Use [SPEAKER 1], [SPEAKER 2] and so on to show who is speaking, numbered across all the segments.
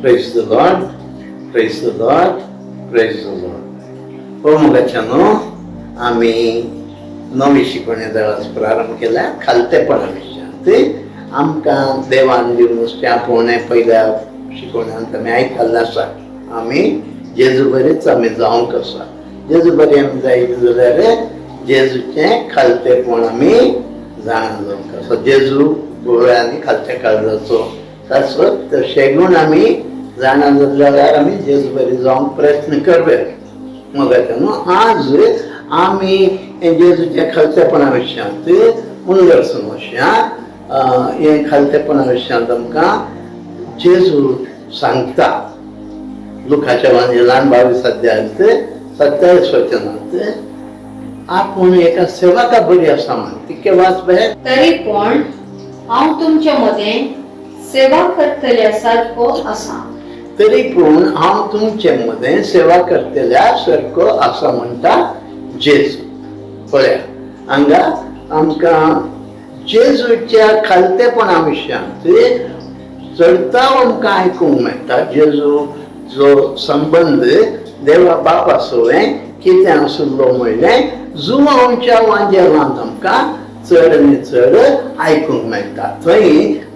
[SPEAKER 1] Praise the Lord, praise the Lord, praise the Lord. हो मुलाच्यानो, आम्ही नवी शिकवण्याचा प्रारंभ केला खालतेपणा विषयात. आमकां देवान दिवन नुस्त्या पोवणे पहिल्या शिकवण्यात आमी आयकल्लें आसा. आमी जेजू बरेच आमी जावंक आसा. जेजू बरे आमी जायत जाल्यार जेजूचें खालतेपण आमी जाणा जावंक आसा. जेजू गोव्यांनी खालच्या काळजाचो ताचो तशें गुण आमी जाणा जाल्यार आमी जेजू बरे जावंक प्रयत्न करवे. मग आज आमी जेजूच्या खालतेपणा विशयांत उलगडसून वचया. हे खालतेपणा विशयांत आमकां जेजू सांगता लुकाच्या एवांजेलांत 22 अध्यायांत 27 वचनांत आपूण एका सेवका बरी आसा म्हण. तिके वाचबे.
[SPEAKER 2] तरी पण हांव तुमचे मदें सेवा करतल्या सारको आसा.
[SPEAKER 1] तरी पूण हांव तुमचे मदें सेवा करतल्या सारको आसा म्हणटा जेजू. पळया हांगा आमकां जेजूच्या खालतेपणा विशयांत चडताव आमकां आयकूंक मेळटा. जेजू जो संबंद देवा बाप आसूं कितें आशिल्लो म्हणलें जुवांच्या वांजेलांत आमकां चड आनी चड आयकूंक मेळटा. थंय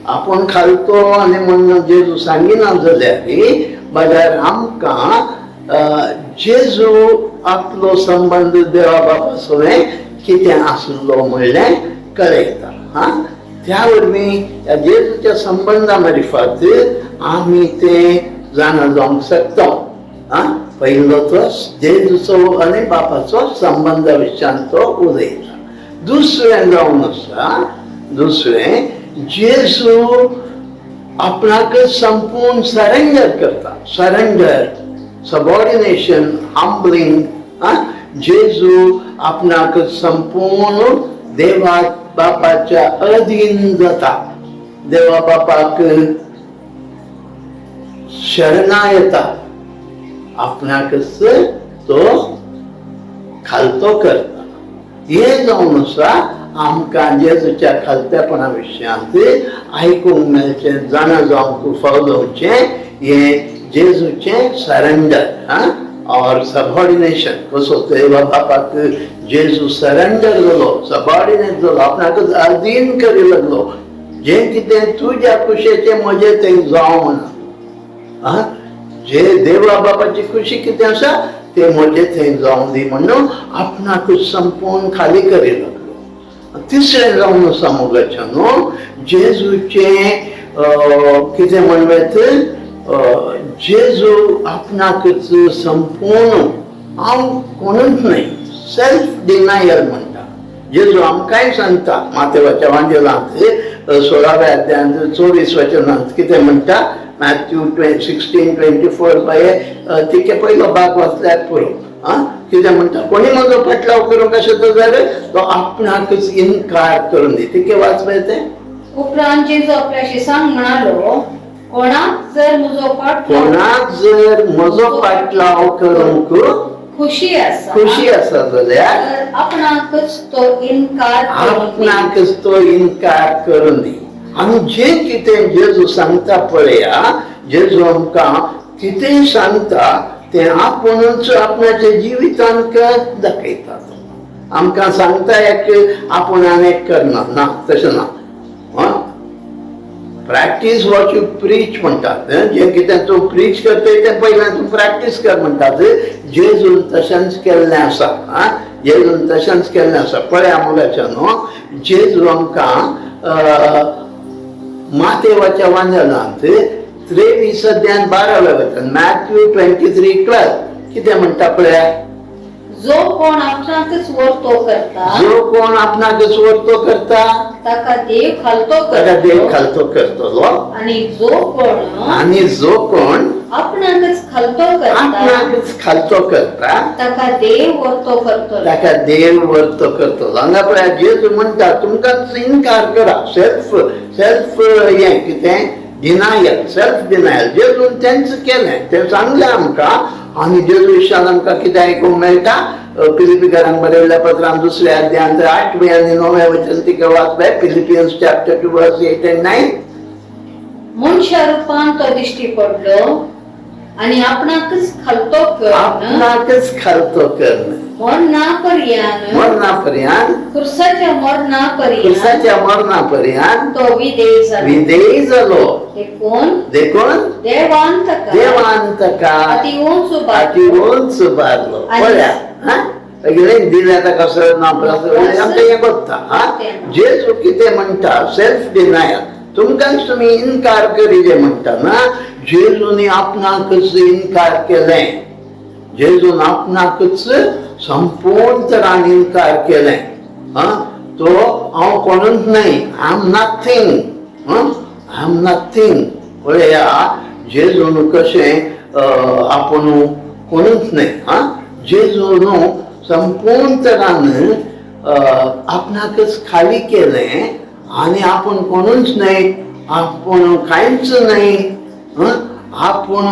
[SPEAKER 1] आपूण खालतो आनी म्हणून जेजू सांगिना जाल्यार आमकां जेजू आपलो संबंद देवा बापासून कितें आशिल्लो म्हणलें कळयता. त्या वरवीं जेजूच्या संबंदा मार्फत आमी तें जाणा जावंक शकता. पयलो तो जेजूचो आनी बापाचो संबंदा विशयान तो उलयता. दुसरें जावन आसा जेजू आपणाक संपूर्ण सरेंडर करता. Surrender, subordination, humbling. जेजू आपणाक संपूर्ण देवा बापाच्या अधीन जाता. देवा बापाक शरणा येता. आपणाकच तो खालतो करता. हे जावन आसा आमकां जेजूच्या खालतेपणा विशयांत आयकूंक मेळचें, जाणा जावंक फावलोवचें हे जेजूचें सरेंडर और सबऑर्डिनेशन. कसो देवा बापाक जेजू सरेंडर जालो, सबऑर्डिनेट जालो, आपणाकच अधीन करूं लागलो. जें कितें तुज्या कुशेचें म्हजें थंय जावं म्हणून. जे देवा बापाची खुशी कितें आसा ते म्हजे थंय जावं दी म्हणून आपणाकूच संपूर्ण खाली करी लागलो. तिसरें जावन आसा मोगाच्यानो जेजूचें कितें म्हणवेत जेजू आपणाकच संपूर्ण हांव कोणूच न्हय सेल्फ डिनायल म्हणटा. जेजू आमकांय सांगता मातेवाच्या वांजेलांत 16व्या अध्यायांत 24 वचनांत कितें म्हणटा. मॅथ्यू 16:24 तिके पयलो भाग वाचल्यार पुरो. कितें म्हणटा. कोणी म्हजो फाटलाव करूंक आसत जाल्यार तो आपणाकच इन्कार करून दी. तिके वाचबे तें.
[SPEAKER 2] उपरांत जेजू आपल्याशी सांग म्हणालो, कोणाक जर म्हजो फाटलाव करूंक खुशी
[SPEAKER 1] आसा जाल्यार
[SPEAKER 2] आपणाकच तो इन्कार
[SPEAKER 1] करून दी. आनी जें कितें जेजू सांगता पळया, जेजू आमकां कितें सांगता तें आपुणूच आपणाच्या जिवितांत दाखयता. आमकां सांगता एक आपूण आनीक करना ना, तशें ना. प्रॅक्टीस वॉट यू प्रीच म्हणटात. जें कितें तूं प्रीच करता तें पयलें तूं प्रॅक्टीस कर म्हणटात. जेजून तशेंच केल्लें आसा. जेजून तशेंच केल्लें आसा. पळया मुलाच्यानो जेजू आमकां मातेवाच्या वांजेलांत 23 अध्यायान 12 वचन मॅथ्यू 23:12 कितें म्हणटा पळया.
[SPEAKER 2] जो कोण आपणाकच वर्तो करता ताका देव खालतो करतलो. आणि जो कोण आपणाकच खालतो करता ताका देव वर्तो करतलो. हांगा पळया जेजू म्हणटा तुमकांच इन्कार करा. सेल्फ हें कितें डिनायल, सेल्फ डिनायल. जेजून तेंच केलें तें सांगलें आमकां. आनी जेजू विशयान आमकां कितें आयकूंक मेळटा. फिलिपिकारांक बरयल्ल्या पत्रांत 2 अध्यायांत 8वें आनी 9वें वचन तिका वाचलें. Philippines chapter 2 verse 8 and 9.
[SPEAKER 3] मनशा रूपान तो दिश्टी पडलो आणि आपणाकच खालतो करून
[SPEAKER 2] आपणाकच खालतो करणं
[SPEAKER 3] मरणापर्यंत
[SPEAKER 2] मरणापर्यंत मरणापर्यंत
[SPEAKER 3] तो
[SPEAKER 2] विधेय झालो.
[SPEAKER 3] ते कोण
[SPEAKER 2] देखून देवांतका अति उंच उभारलो. दिले आता कसं आमचं हे बघता जेजू कितें म्हणटा सेल्फ डिनायल तुमकांच तुम्ही इन्कार करी जे म्हणटा ना जेजूनी आपणाकच इन्कार केले. जेजून आपणाकच संपूर्ण तरान इन्कार केले. तो हांव कोणूच नाही आय एम नथिंग पळया जेजून कशें आपूण कोणूच नाही. जेजून संपूर्ण तरान आपणाकच खाली केले आणि आपण कोणूच नाही आपण कांयच नाही. आपण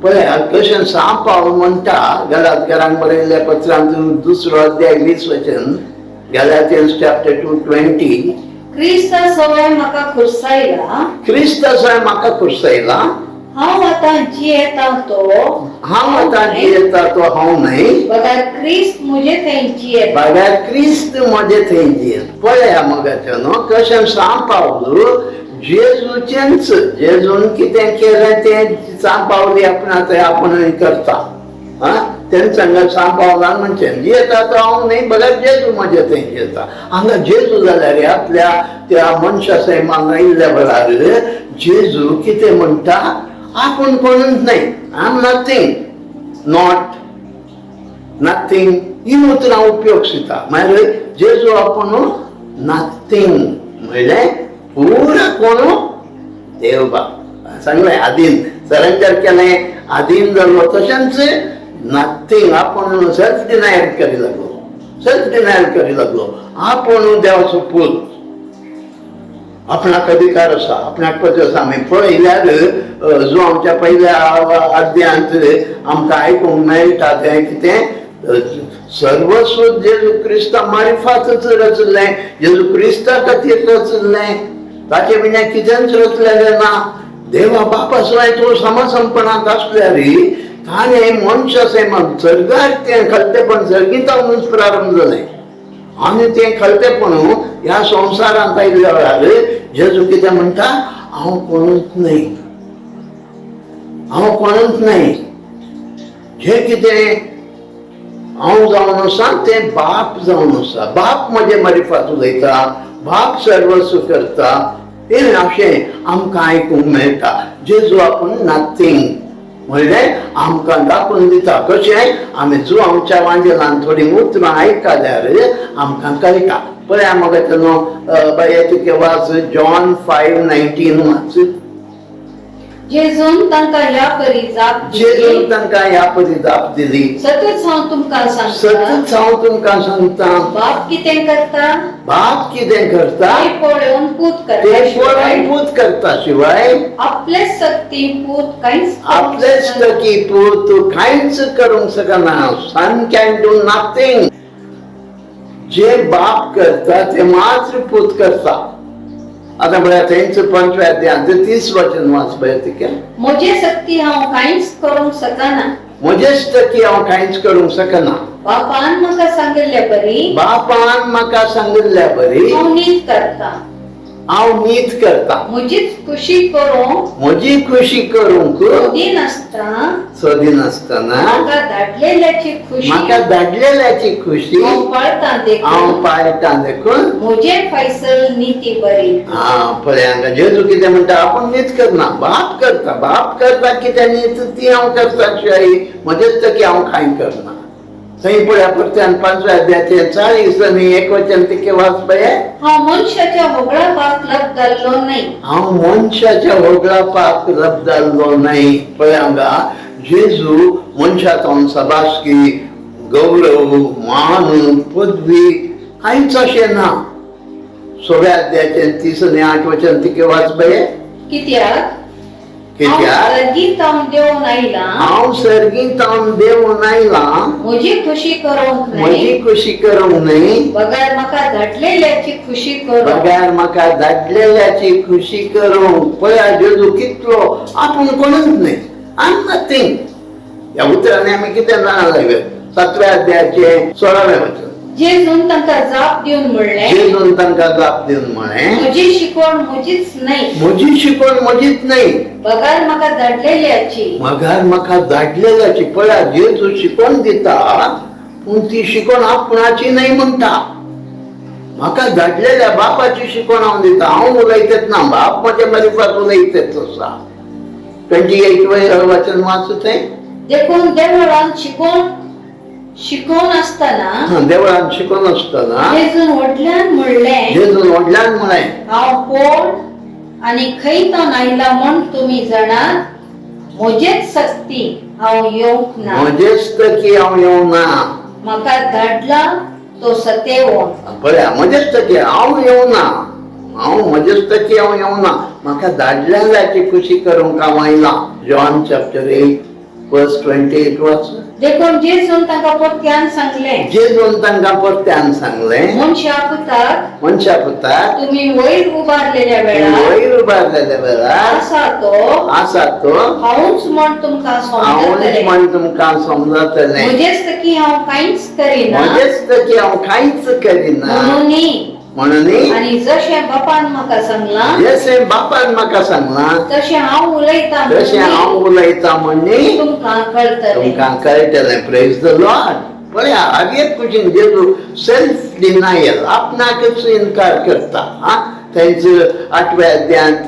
[SPEAKER 2] पळया कशें सांप म्हणटा गलातियरांक बरयल्ल्या पत्रांत 2 अध्याय 20 वचन गलातियन्स चॅप्टर 2:20
[SPEAKER 3] क्रिस्त सवय म्हाका खुरसायला हांव आतां जियेता तो
[SPEAKER 2] हांव नाही
[SPEAKER 3] बघा क्रिस्त म्हजे थंय जियेता.
[SPEAKER 2] बघा क्रिस्त म्हजे थंय जियेता. पळया मगाच्यान कशें सांपावलो जेजूचेंच जेजून कितें केलें तें सांपावली आपण करता. तें सांगत सांपावला म्हणजे जियेता तो हांव न्ही बघा जेजू म्हजे थंय जियेता. हांगा जेजू जाल्यार आपल्या त्या मनशा सैमान आयिल्ल्या वेळार जेजू कितें म्हणटा आपण कोणूच नाही आय एम नथिंग ही उतरां उपयोग शिता. म्हळ्यार जेजू आपण नथिंग म्हणजे पुरा कोण देव बाब सांगलें आदीन सरेंडर केलें आदीन जालो तशेंच नथिंग आपण सेल्फ डिनायल करी लागलो. आपण देवाचो पूत आपणाक अधिकार आसा आपणाक पद आसा. आमी पळयल्यार जो आमच्या पयल्या अध्यायांत आमकां आयकूंक मेळटा तें कितें सर्वस्व जेजू क्रिस्ता मारिफातच रचलें. जेजू क्रिस्ता खातीर रचलें. ताचे बिना कितेंच रचलेलें ना. देवा बापा शिवाय तो समसंपणांत आसल्यार ताणें मनशा सैमाक सर्गार तें खलतेपण सर्गितावनूच प्रारंभ जालें आनी तें खलतेपण ह्या संवसारांत आयिल्ल्या वेळार जेजू कितें म्हणटा हांव कोणूच नाही जे कितें हांव जावन आसा तें बाप जावन आसा. बाप म्हजे मारिफात उलयता बाप सर्वस्व करता हें अशें आमकां आयकूंक मेळटा. जेजू आपूण नथिंग म्हणल्यार आमकां दाखोवन दिता कशें आमी जो आमच्या वांजेलांत थोडी उतरां आयकल्यार आमकां कळटा. पळया मगाच्यानो बाये तुके वाच जॉन 5:19 वाच.
[SPEAKER 3] जेजून तांकां ह्या परी जाप दिली सतत हांव तुमकां सांगता बाप कितें करता तें पळोवन पूत करता शिवाय आपलेच सक्ती पूत कांयच करूंक शकना. सन कॅन डू नथिंग. जे बाप करता ते मात्र पूत करता. आता बघा त्यांचं 5व्या अध्यायात 30 वचन वाच बघा तिके. म्हजे सक्ती हांव कांयच करूंक शकना. बापान म्हाका सांगिल्ल्या बरी हांव नीत करता. म्हजी खुशी करूंक सोदी नासतना म्हाका धाडलेल्याची खुशी हांव पाळटा देखून म्हजे फैसल नीती बरी.
[SPEAKER 2] पळय जेजू कितें म्हणटा आपूण नीत करना बाप करता कितें नीत ती हांव करता शिवाय म्हजेच तकी हांव कांय करना. थंय पळया परत्यान 5व्या अध्यायाचें 40 आनी 1 वचन तिके वाच पळय.
[SPEAKER 3] हांव मनशाच्या होगळापाक लब जाल्लो नाही.
[SPEAKER 2] पळय हांगा जेजू मनशांत सबासकी गौरव मान पदवी कांयच अशें ना. 6व्या अध्यायाचें 30 आनी 8 वचन तिके वाच पळय.
[SPEAKER 3] कित्याक
[SPEAKER 1] कित्याक
[SPEAKER 4] सर्गीत देऊन आयला
[SPEAKER 1] हांव सर्गीत देवून आयला
[SPEAKER 4] म्हजी खुशी करूंक
[SPEAKER 1] म्हजी
[SPEAKER 4] नाही
[SPEAKER 1] खुशी करूंक न्ही,
[SPEAKER 4] बगार म्हाका धाडलेल्याची खुशी करूंक.
[SPEAKER 1] बघार म्हाका धाडलेल्याची खुशी करूंक. पळया जेजू कितलो आपूण कोणूच न्ही, आय एम नथिंग. ह्या उतरांनी आमी कितें जाणा लागले 7व्या अध्यायाचे 16वें वचन.
[SPEAKER 4] जेजून तांकां जाप दिवन म्हणलें,
[SPEAKER 1] जेजून तांकां जाप दिवन म्हळें,
[SPEAKER 4] म्हजी शिकवण म्हजीच नाही,
[SPEAKER 1] म्हजी शिकवण म्हजीच नाही,
[SPEAKER 4] बगार म्हाका धाडलेल्याची.
[SPEAKER 1] मघार म्हाका धाडलेल्याची. पळया जेजू शिकवण दिता पूण ती शिकवण आपणाची नाही म्हणटा. म्हाका धाडलेल्या बापाची शिकवण हांव दिता. हांव उलयतच ना, बाप म्हज्या मार्फत उलयतच आसा. 28वें वचन वाचू तें.
[SPEAKER 4] देखून देवळांत शिकवण आसतना
[SPEAKER 1] देवळान शिकवण आसतना
[SPEAKER 4] जेजून व्हडल्यान म्हणलें,
[SPEAKER 1] जेजून व्हडल्यान म्हळें,
[SPEAKER 4] हांव कोण आनी खंयच्यान आयला म्हण तुमी जाणात. म्हजेच सक्ती हांव येवंक ना,
[SPEAKER 1] म्हजेच तकी हांव येवना.
[SPEAKER 4] म्हाका धाडला तो सतेवण.
[SPEAKER 1] पळया म्हजेच तकी हांव येवना, हांव म्हजेच तकी हांव येवना, म्हाका धाडलेल्याची खुशी करूंक हांव आयला. जॉन चॅप्टर 8:28 वाच.
[SPEAKER 4] देखून जेजून तांकां परत्यान सांगलें,
[SPEAKER 1] जेजून तांकां परत्यान सांगलें,
[SPEAKER 4] मनशा पुताक
[SPEAKER 1] मनशा पुताक
[SPEAKER 4] तुमी वयर उबारलेल्या
[SPEAKER 1] तूं
[SPEAKER 4] वेळार
[SPEAKER 1] वयर उबारलेल्या वेळार
[SPEAKER 4] आसा तो
[SPEAKER 1] आसा तो
[SPEAKER 4] हांवूच म्हण तुमकां
[SPEAKER 1] हांवूच
[SPEAKER 4] समजतलें.
[SPEAKER 1] म्हण तुमकां समजतलें.
[SPEAKER 4] म्हजेच तकी हांव कांयच करिना
[SPEAKER 1] म्हजेच तकी हांव कांयच करिना म्हणून
[SPEAKER 4] आनी जशें बापान म्हाका सांगलां
[SPEAKER 1] जशें बापान म्हाका सांगलां
[SPEAKER 4] तशें हांव उलयतां
[SPEAKER 1] तशें हांव उलयतां म्हणनी
[SPEAKER 4] तुमकां कळटलें.
[SPEAKER 1] तुमकां कळटलें. Praise the lord. पळया हागेर कुशीन जेजू सेल्फ डिनायल, आपणाकच इन्कार करता. थंयच 8व्या अध्यायांत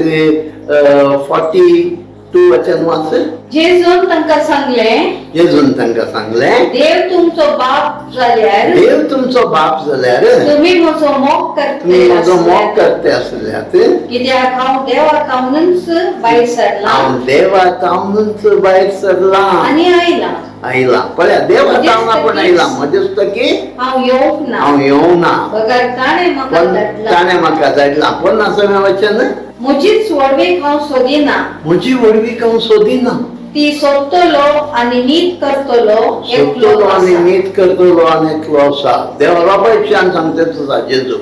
[SPEAKER 1] 42 वचन वाच.
[SPEAKER 4] जेजून तांकां सांगलें,
[SPEAKER 1] जेजून तांकां सांगलें,
[SPEAKER 4] देव तुमचो बाप जाल्यार
[SPEAKER 1] देव तुमचो बाप जाल्यार
[SPEAKER 4] तुमी म्हजो मोग
[SPEAKER 1] तुम्ही
[SPEAKER 4] करते
[SPEAKER 1] म्हजो मोग
[SPEAKER 4] आसल्यार.
[SPEAKER 1] करते आसल्यात
[SPEAKER 4] कित्याक हांव देवाक हांवूच भायर सरलां
[SPEAKER 1] हांव देवाक हांवूच भायर सरला
[SPEAKER 4] आनी आयलां.
[SPEAKER 1] आयला. पळया देवाक हांव आपण आयला. म्हजेच तकी
[SPEAKER 4] हांव येवंक ना,
[SPEAKER 1] हांव येवना,
[SPEAKER 4] बगार ताणें म्हाका
[SPEAKER 1] पण
[SPEAKER 4] धाडला.
[SPEAKER 1] ताणें म्हाका धाडला. पण असं वचन,
[SPEAKER 4] म्हजीच वडवीक हांव सोदिना,
[SPEAKER 1] म्हजी वडवीक हांव सोदिना,
[SPEAKER 4] ती सोदतलो आनी नीत करतलो एकलो
[SPEAKER 1] सोदतलो आनी
[SPEAKER 4] आसा.
[SPEAKER 1] नीत करतलो आनी एकलो आसा. देवा बापायच्यान सांगता आसा जेजू.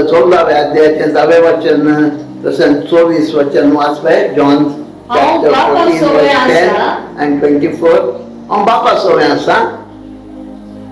[SPEAKER 1] 14व्या अध्यायाचें 10वें वचन, तशेंच 24 वचन वाचपय. जॉन
[SPEAKER 4] हांव बापा सोबे आसा.
[SPEAKER 1] 10:24. हांव बापा सोबे आसा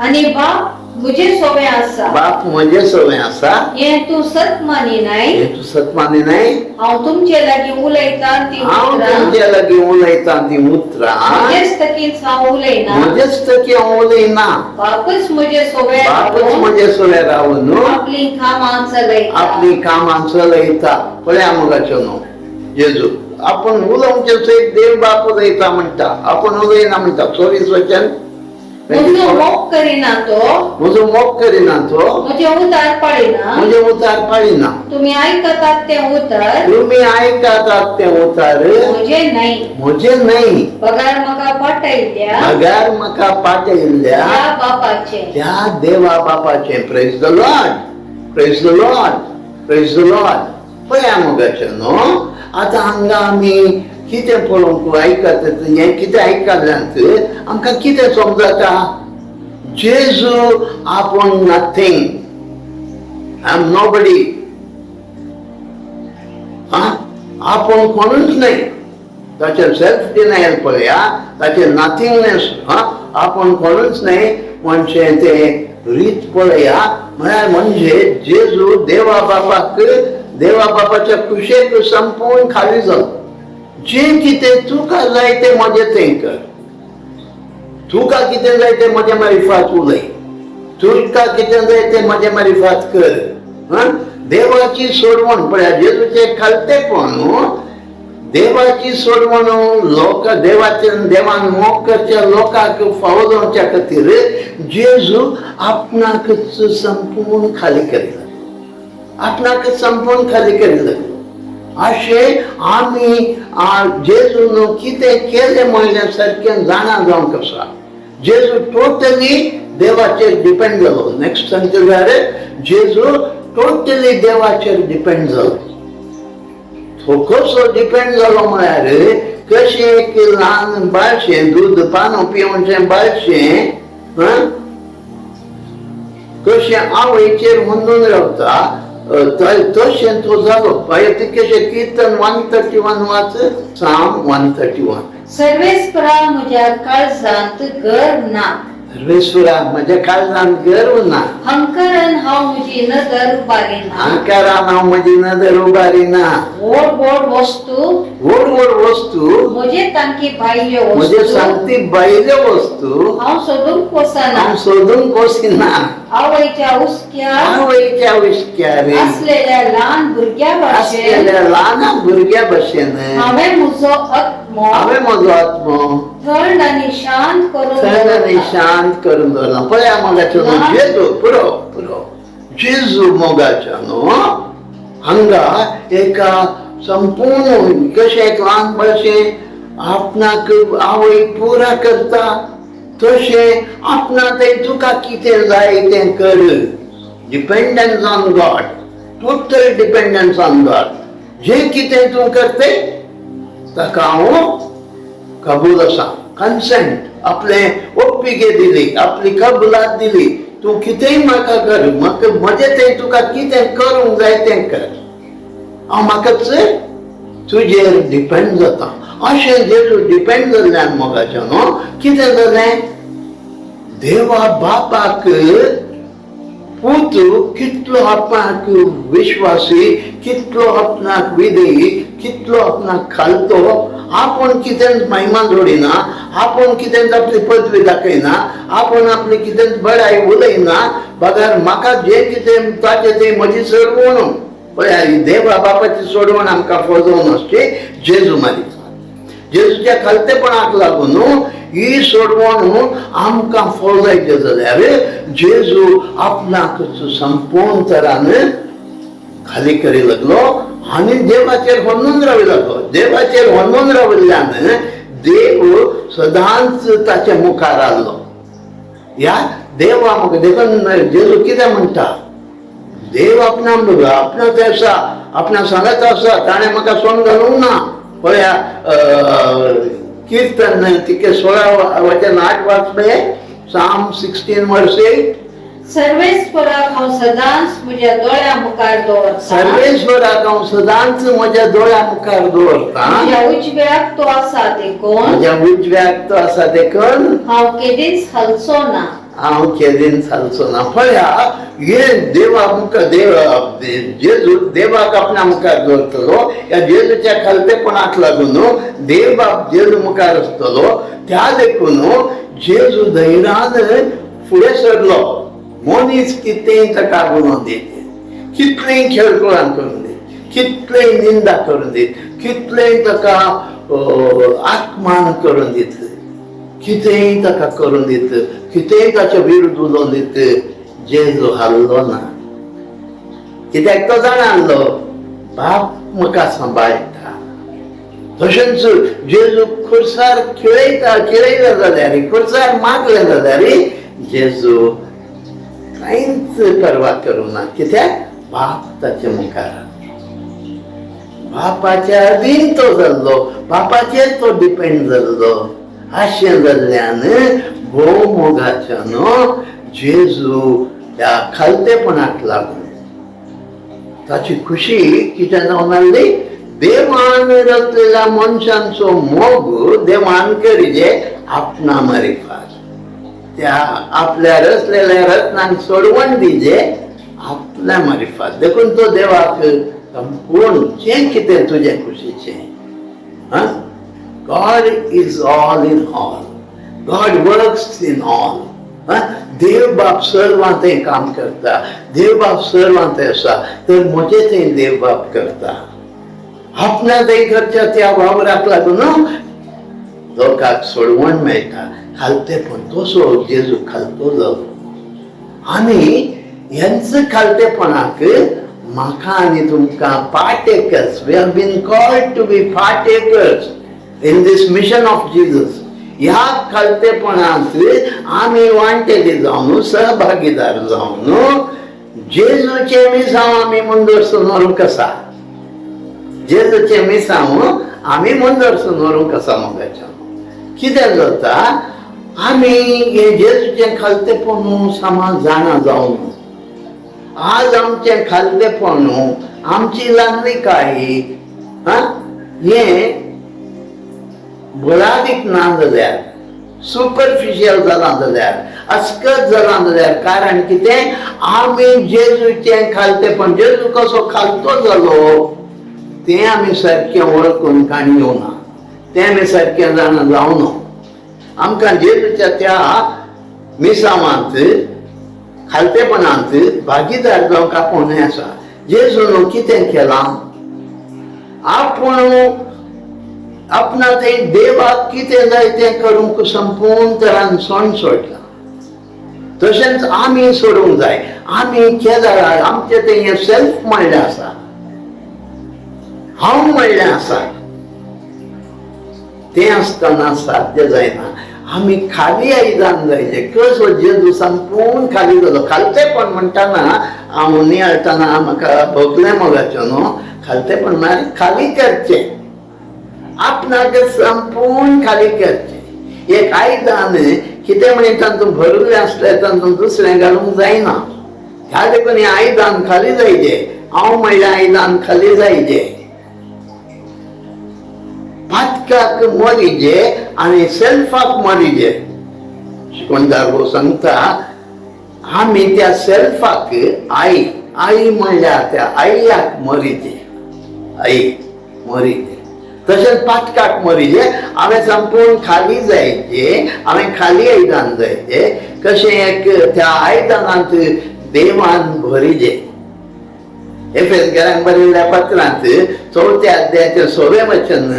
[SPEAKER 4] आनी बाप म्हजे सोबे आसा.
[SPEAKER 1] बाप म्हजे सोबे आसा.
[SPEAKER 4] हें तूं सत मानिनाय.
[SPEAKER 1] हे तूं सत मानिनाय.
[SPEAKER 4] हांव तुमचे लागीं उलयतां ती
[SPEAKER 1] हांव
[SPEAKER 4] उतरां
[SPEAKER 1] तुमच्या लागीं उलयतां ती उतरां
[SPEAKER 4] म्हजेच तकीच हांव उलयना,
[SPEAKER 1] म्हजेच तकी हांव उलयना.
[SPEAKER 4] बापूच म्हजे सोबे
[SPEAKER 1] बापच
[SPEAKER 4] रावून
[SPEAKER 1] म्हजे सोबे रावन
[SPEAKER 4] आपली कामां चलयता.
[SPEAKER 1] आपली कामां चलयता. पळया मुगाचो न्हू जेजू. आपण उलोवचे सयत देव बाप उलयता म्हणटा, आपण उलयना म्हणटा. 24 वचन.
[SPEAKER 4] म्हजो मोग करिना तो,
[SPEAKER 1] म्हजो मोग करिना तो,
[SPEAKER 4] म्हजे उतार पाळिना.
[SPEAKER 1] म्हजे उतार पाळिना.
[SPEAKER 4] तुमी आयकतात ते उतार
[SPEAKER 1] तुम्ही आयकतात ते उतार
[SPEAKER 4] म्हजे न्हय,
[SPEAKER 1] म्हजे न्हय,
[SPEAKER 4] पगार म्हाका पाठयल्या
[SPEAKER 1] पगार म्हाका पाठयल्ल्या
[SPEAKER 4] त्या बापाचे.
[SPEAKER 1] त्या देवा बापाचे. Praise the lord, praise the lord, praise the lord. पळया मुगाचे न्हू. आतां हांगा आमी कितें पळोवंक आयकतात, हें कितें आयकल्यांत आमकां कितें समजता? जेजू आपूण नथींग, आय एम नोबडी. आपूण कोणूच न्हय. ताचें सेल्फ डिनायल पळया, ताचें नथिंगनेस. आपूण कोणूच न्हय म्हणजे तें रीत पळया. म्हळ्यार म्हणजे जेजू देवा बापाच्या कुशेक संपूर्ण खाली जालो. जे कितें तुका जाय तें म्हजें तें कर. तुका कितें जाय तें म्हज्या मार्फत उलय. तुका कितें जाय तें म्हज्या मार्फत कर. देवाची सोडवण पळया, जेजूचें खालतेपण. देवाची सोडवण देवान मोग करच्या लोकांक फावो जावच्या खातीर जेजू आपणाकच संपूर्ण खाली केलें. आपणाकच संपूर्ण खाली केलें. अशें आमी जेजून कितें केलें म्हणल्या सारकें जाणा जावंक आसा. जेजू टोटली देवाचेर डिपेंड जालो. नेक्स्ट सांगल्यार जेजू टोटली देवाचेर डिपेंड जालो.
[SPEAKER 2] कसो डिपेंड जालो म्हळ्यार कशें एक ल्हान बाळशें दूद पानो पिवनशें बाळशें कशें आवयचेर हुंदून रावता तशें तो जालो. कशें कीर्तन 131 वाच, साम 131.
[SPEAKER 4] सर्वेस्परा म्हज्या काळजांत गर्व ना,
[SPEAKER 2] सर्वेश्वरा म्हज्या काळजांत गर्व ना,
[SPEAKER 4] हंकारान हांव म्हजी नदर उबारिना,
[SPEAKER 2] अहंकारान हांव म्हजी नदर उबारिना.
[SPEAKER 4] व्हड व्हड वस्तू
[SPEAKER 2] व्हड व्हड वस्तू
[SPEAKER 4] म्हजे तांकी भायल्यो
[SPEAKER 2] म्हजे
[SPEAKER 4] वस्तू
[SPEAKER 2] सांगती भायल्यो वस्तू
[SPEAKER 4] हांव सोदूंक वचना.
[SPEAKER 2] हांव सोदूंक वचना.
[SPEAKER 4] आवयच्या उस्क्यार
[SPEAKER 2] आवयच्या उस्क्यार
[SPEAKER 4] असलेल्या ल्हान भुरग्या भाशेन
[SPEAKER 2] असलेल्या ल्हान भुरग्या भशेन
[SPEAKER 4] हांवें म्हजो आत्मो
[SPEAKER 2] हांवें म्हजो आत्मो
[SPEAKER 4] थंड आनी शांत करून
[SPEAKER 2] थंड आनी
[SPEAKER 4] दवरला.
[SPEAKER 2] शांत करून दवरला. पळया मोगाचो न्हू जेजू पुरो जेजू मोगाच्या न्हू हांगा एका संपूर्ण कशें एक ल्हान भशेन आपणाक आवय पुरा करता तशें आपणाक तुका कितें जाय तें कर. Dependence on God, total dependence on God. जें कितें तूं करतें ताका हांव कबूल आसा, कन्सेंट, आपले ओप्पिगे दिली, आपली कबुलात दिली. तूं कितेंय म्हाका कर, म्हजें तें तुका कितें करूंक जाय तें कर, हांव म्हाकाच तुजेर डिपेंड जाता. अशें जेजू डिपेंड जाल्ल्यान मोगाचें न्हू कितें जालें, देवा बापाक पूत कितलो आपणाक विश्वासी, कितलो आपणाक विधेयी, कितलो आपणाक खालतो. आपण कितें महिमा जोडिना, आपण कितें आपली पदवी दाखयना, आपण आपली कितें बडाय उलयना. बघार म्हाका जें कितें ताचें तें म्हजी सोडवण पळय. देवा बापाची सोडवण आमकां फजोवन आसची जेजू मारिता. जेजूच्या खालतेपणाक लागून ही सोडवण आमकां फळायचें जाल्यार जेजू आपणाक संपूर्ण तरान खाली करी लागलो आनी देवाचेर होन्नून रावूंक लागलो. देवाचेर होन्नून राविल्ल्यान देव सदांच ताच्या मुखार आसलो. ह्या देवा म्हाका देखून जेजू कितें म्हणटा, देव आपणा ते आसा, आपणा सांगत आसा, ताणें म्हाका सोंग घालूंक ना. पळया कीर्तन तिके 16 वचन 8 वाचले, साम 16 वर्स 8.
[SPEAKER 4] सर्वेस्पराक हांव सदांच म्हज्या दोळ्या मुखार दवरता,
[SPEAKER 2] सर्वेश्वराक हांव सदांच म्हज्या दोळ्या मुखार दवरता.
[SPEAKER 4] म्हज्या उजव्याक तो आसा देखून
[SPEAKER 2] म्हज्या उजव्याक तो आसा देखून
[SPEAKER 4] हांव केदींच हालचो ना.
[SPEAKER 2] हांव केदीन चालचो ना. पळया हे देवा मुखार जेजू देवाक आपल्या मुखार दवरतलो. ह्या जेजूच्या खालतेपणाक लागून देव बाप जेजू मुखार आसतलो. त्या देखून जेजू धैर्यान फुडें सरलो. मनीस कितेंय ताका गुणोवन दिते, कितलेंय खेळकुळान करून दीत, कितलेंय निंदा करून दीत, कितलेंय ताका आत्मान करून दीत, कितेंय ताका करून दीत, कितेंय ताच्या विरुद्ध उलोवन दीत, जेजू हाल्लो ना. कित्याक तो जाणालो बाप म्हाका सांबाळटा. तशेंच जेजू खुर्सार खेळयला जाल्यार, खुर्सार मागले जाल्यार जेजू कांयच परवा करूना. कित्याक बाप ताच्या मुखार, बापाच्या अधीन तो जाल्लो, बापाचेर तो डिपेंड जाल्लो. अशें जाल्ल्यान भोव मोगाच्यान जेजू त्या खालतेपणाक लागून ताची खुशी कितें जावन आसली, देवान रचलेल्या मनशांचो मोग देवान करिजे आपणा मारिफात. त्या आपल्या रचलेल्या रत्नांक सोडवण दिजे आपल्या मारिफात. देखून तो देवाक संपूर्ण जें कितें तुजे खुशीचें, God is all in all. God works in all. देव बाप सर्वांत काम करता. देव बाप सर्वांत आसा, तर म्हजें तें देव बाप करता. आपणा तें करच्या त्या वावराक लागून लोकांक सोडवण मेळटा. खालतेपण तसो जेजू खालतो जालो. आनी ह्यांच खालतेपणाक म्हाका आनी तुमकां partakers, we have been called to be partakers in this mission of Jesus. ह्या खालतेपणांत आमी वांटेली जावन, सहभागीदार जावन जेजूचे मिसांव आमी मुंदर सोनरूंक आसा. जेजूचे मिसांव आमी मुंदरसून व्हरूंक आसा मोगाच्या कितें जाता आमी हे जेजूचें खालतेपण सामान जाणा जावन आज आमचें खालतेपण आमची लागणीकायी हे बळादीक ना जाल्यार सुपरफिशियल जालां जाल्यार अस्कत जालां जाल्यार कारण कितें आमी जेजूचें खालतेपण जेजू कसो खालतो जालो तें आमी सारकें वळखून काणी येवना तें आमी सारकें जाणा जावना आमकां जेजूच्या त्या मिसावांत खालतेपणांत भागीदार जावंक आपूण आसा जेजून कितें केलां आपूण आपणा थंय देवाक कितें जाय तें करूंक संपूर्ण तरान सोण सोडला तशेंच आमी सोडूंक जाय आमी केदार आमचें तें हें सेल्फ म्हणलें आसा हांव म्हणलें आसा तें आसतना साध्य जायना आमी खाली आयदान जायचे कसो जेजू संपूर्ण खाली जालो खालतेपण म्हणटाना हांव नियाळटना म्हाका भोगलें मोगाचें न्हू खालतेपण म्हळ्यार खाली करचें आपणाक संपूर्ण खाली करचें एक आयदान कितें म्हणटा तातूंत भरिल्लें आसलें तातूंत दुसरें घालूंक जायना ह्या देखून हें आयदान खाली जायचें हांव म्हणल्यार आयदान खाली जायचें पातकाक मरिजे आनी सेल्फाक मरिजे शिकोणदार सांगता आमी त्या सेल्फाक आई आई म्हणल्यार त्या आईयाक मरिजे आई मरिजे तशेंच पातकाक मरिजे हांवें संपूर्ण खाली जायचे हांवें खाली आयदान जायचें कशें एक त्या आयदानांत देवान भरिजे एफेसकारांक बरयल्ल्या पत्रांत 4थ्या अध्यायाचें 6वें वचन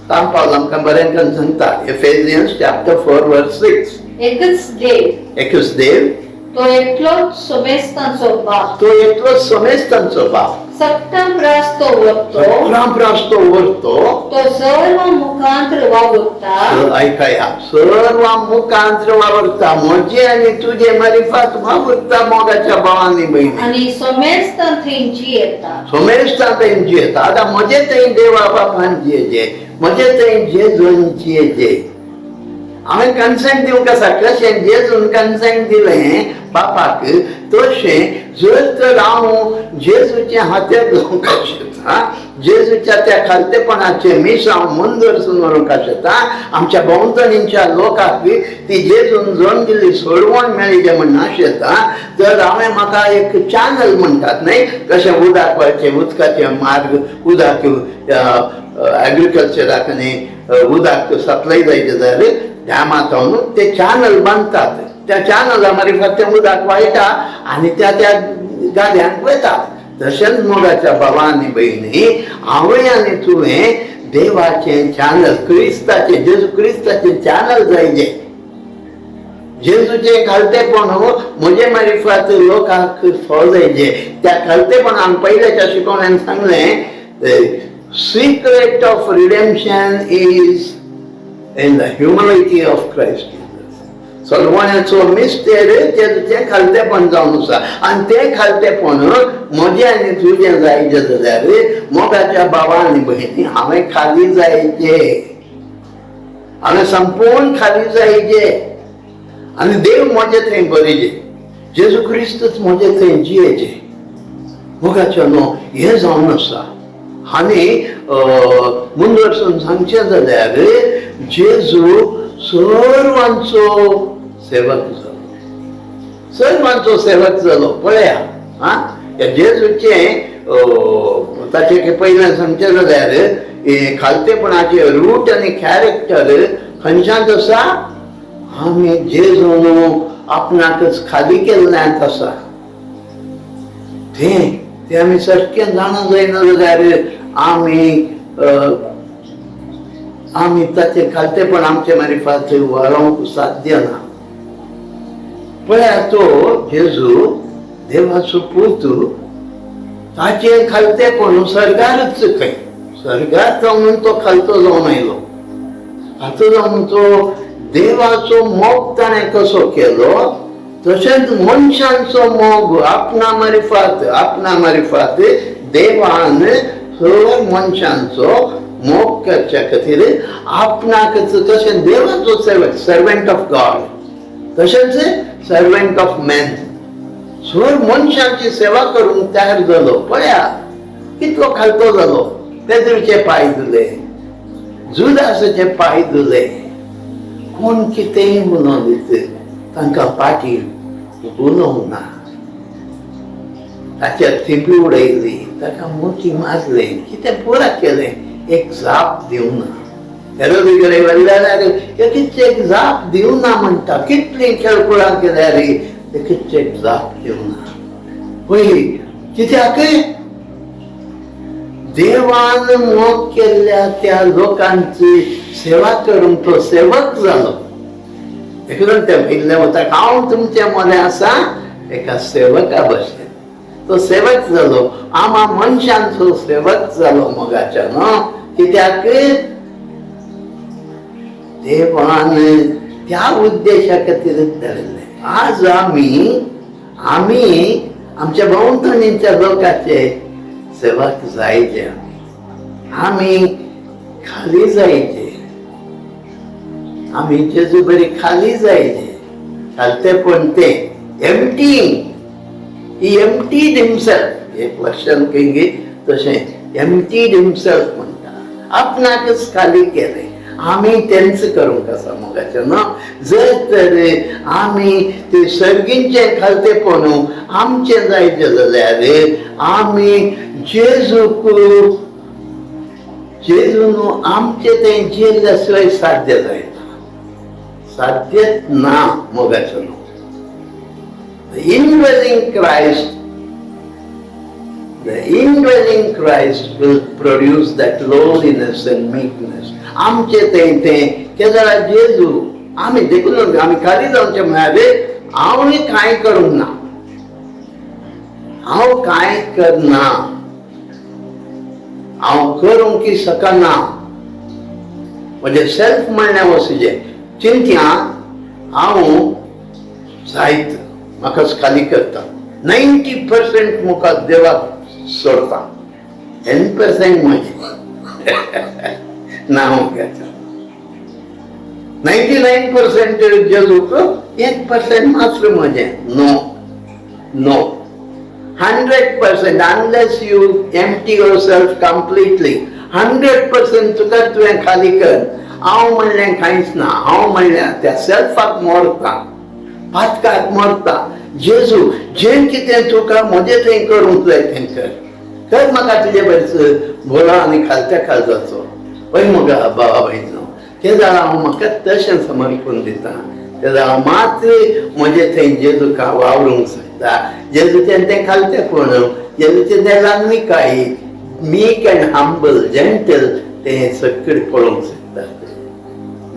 [SPEAKER 2] सांग पावलो आमकां बरें करून सांगता एफेसियन्स चॅप्टर 4 वर्स 6 एकच देव
[SPEAKER 4] तो एकलोच सोमेस्तांचो बाप
[SPEAKER 2] तो एकलोच सोमेस्तांचो बाप
[SPEAKER 4] सक्तंप्रास तो
[SPEAKER 2] व्हरतो
[SPEAKER 4] तो सर्व मुखांत्र वावुरता
[SPEAKER 2] ऐकाया सर्व मुखांत्र वावरता म्हजे आनी तुझे मारिफात वावरता मोगाच्या भावांनी बहिणी
[SPEAKER 4] आनी सोमेस्तां थंय जियेता
[SPEAKER 2] सोमेस्तां थंय जियेता आतां म्हजे थंय देवा बापान जियेजे म्हजे थंय जेजून जियेजे हांवें कन्सेंट दिवंक आसा कशें जेजून कन्सेंट दिलें बापाक तशें जर तर हांव जेजूचे हातेर जावंक शकता जेजूच्या त्या खालतेपणाचे मीस हांव मन धरसून व्हरूंक शकता आमच्या भोंवतणीच्या लोकांक ती जेजून जोन दिल्ली सोडवण मेळिल्लें म्हण आशेता तर हांवें म्हाका एक चॅनल म्हणटात न्हय कशें उदक वळचें उदकाचे मार्ग उदक एग्रीकल्चराक न्ही उदक सप्लाय जायचे जाल्यार डॅमांतून ते चॅनल बांदतात त्या चॅनला मार्फत तें उदक वायटा आनी त्या गाद्यांक वयतात तशेंच मोगाच्या भावांनी भयणी हांवें आनी तुवें देवाचें चॅनल क्रिस्ताचें जेजू क्रिस्ताचें चॅनल जायचें जेजूचें खालतेपण म्हजे मार्फत लोकांक फळ जायचें त्या खालतेपणान पयल्याच्या शिकवण्यान सांगलें secret of redemption is in the humility of Christ Jesus. सोडवण्याचो मिस्टेर जेजूचें खालतेपण जावन आसा आनी तें खालतेपण म्हजें आनी तुजें जायचें जाल्यार मोगाच्या भावा आनी भयणी हांवें खाली जायचें हांवें संपूर्ण खाली जायचें आनी देव म्हजे थंय बरयचें जेजू क्रिस्तूच म्हजे थंय जियेचें मोगाचें न्हू हें जावन आसा आनी मुंदरसून सांगचें जाल्यार जेजू सर्वांचो सेवक जालो पळया जेजूचें ताचें पयलें सांगचें जाल्यार खालतेपणाचे रूट आनी कॅरेक्टर खंयच्यान आसा आमी जेजून आपणाकच खाली केल्ल्यात आसा तें आमी सारकें जाणा जायना जाल्यार आमी ताचें खालतेपण आमचे मार्फत व्हरोंक साध्य ना पळयात तो जेजू देवाचो पूत ताचें खालतेपण सर्गारच खंय सर्गार जावन तो खालतो जावन आयलो खालतो जावन तो देवाचो मोग ताणें कसो केलो तशेंच मनशांचो मोग आपणा मार्फत देवान सर मनशांचो मोग करच्या खातीर आपणाकच कशें देवाचो सेवक, सर्वंट ऑफ गॉड, तशेंच सर्वंट ऑफ मॅन, सर मनशांची सेवा करूंक तयार जालो. पळया कितलो खालतो जालो. पेद्रूचे पाय धुले, जुदासाचे पाय धुले. कोण कितेंय म्हणून तांकां पाठीर उलोवंक ना. ताच्या थिपी उडयली, ताका मोठी मारले, कितें पुरा केलें, एक जाप दिवना. हेरोदी कडेन व्हेल्ले जाल्यार एक जाप दिवना म्हणटा. कितलीं खेळकुळां केल्या रे, एक जाप दिवना. पळय कित्याक देवान मोग केल्ल्या त्या लोकांची सेवा करून तो सेवक जालो. देखून ते म्हणले वता, हांव तुमच्या मदें आसा एका सेवका भशेन. तो सेवक जालो, आमा मनशांचो सेवक जालो मोगाच्यान. कित्याक देवान त्या उद्देशा खातीरच धाडले. आज आमी आमच्या भोंवतणीच्या लोकांचे सेवक जायचे. आमी खाली जायचे. आमी जेजू बरी खाली जायचे. खालतेपण ते एम्प्टीइंग. He emptied himself. एक वर्षान कहीं तशें emptied himself म्हणटा. आपणाकच खाली केले. आमी तेंच करूंक आसा मोगाचें न्हू. जर तर आमी ते सर्गींचे खालतेपण आमचें जायचें जाल्यार आमी जेजून आमचें तें जेल्ल्या शिवाय साध्य जायना. साध्यच ना मोगाचें न्हू. The indwelling Christ will produce that lowliness and meekness. आमचे तें केदारा जेजू आमी देखून आमी खाली जावचे म्हळ्यार हांव कांय करूंक ना. हांव कांय करना. हांव करूंक शकना. म्हणजे सेल्फ म्हणल्यार वचूचें. चिंत्या हांव जायत म्हाकाच खाली करता. 90% मुखार देवाक सोडता. 10% म्हजें ना. 99% जेजूक, 1% मात्र म्हजें. No 100%. unless you empty yourself completely, 100% तुका तुवें खाली कर. हांव म्हणलें कांयच ना. हांव म्हणलें त्या सेल्फाक मोरता, पातकाक मोरता. जेजू जें कितें तुका म्हजें थंय करूंक जाय तें कर म्हाका तुजे बरेच बोला आनी खालच्या काळजाचो. पळय मुगा बाबा भयणो, ते जाल्यार हांव म्हाका तशें समर्पण दिता. ते जाल्यार हांव मात्र म्हजें थंय जेजूका वावरूंक शकता. जेजूचें तें खालतेपण, जेजूचें तें लानविकाय, मीक एंड हंबल, जेंटल, तें सगळें पळोवंक शकता.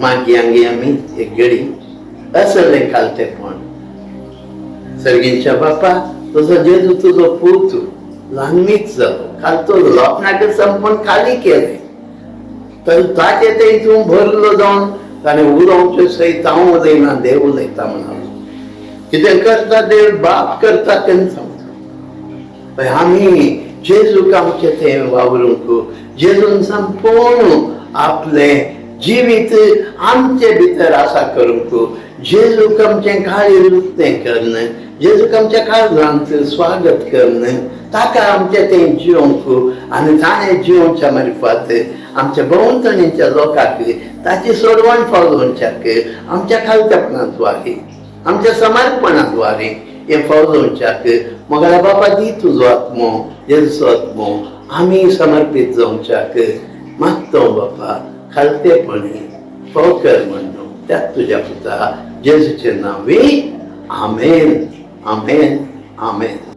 [SPEAKER 2] मागीं आमी एक घडी असलें खालतेपण. सर्गींच्या बापा, तुजो जेजू तुजो पूत ल्हानमीच जालो, खालतो जालो, आपणाक संपूर्ण खाली केलें. तर ताचे ते तूं भरलो जावन ताणें उलोवचें सयत हांव उलयना, देव उलयता म्हणालो. कितें करता देव बाप करता तें समजा. आमी जेजूक आमचें तें वावरूंक, जेजून संपूर्ण आपलें जिवीत आमचे भितर आसा करूंक, जेजूक आमचें काळीं लुकतें करन, जेजूक आमच्या काळजांत स्वागत करन, ताका आमचें तें जिवंक आनी ताणें जिवोवच्या मार्फत आमच्या भोंवतणीच्या लोकांक ताची सोडवण फावोवच्याक आमच्या खालतेपणाद्वारे, आमच्या समर्पणाद्वारे हें फावोवच्याक मोगाला बापा दी तुजो आत्मो, जेजूचो आत्मो आमी समर्पीत जावच्याक मागतो बापा. खालतेपणी फाव कर म्हणून त्यात तुज्या पुता जेजूचे नांवी. आमेन, आमेन, आमेन.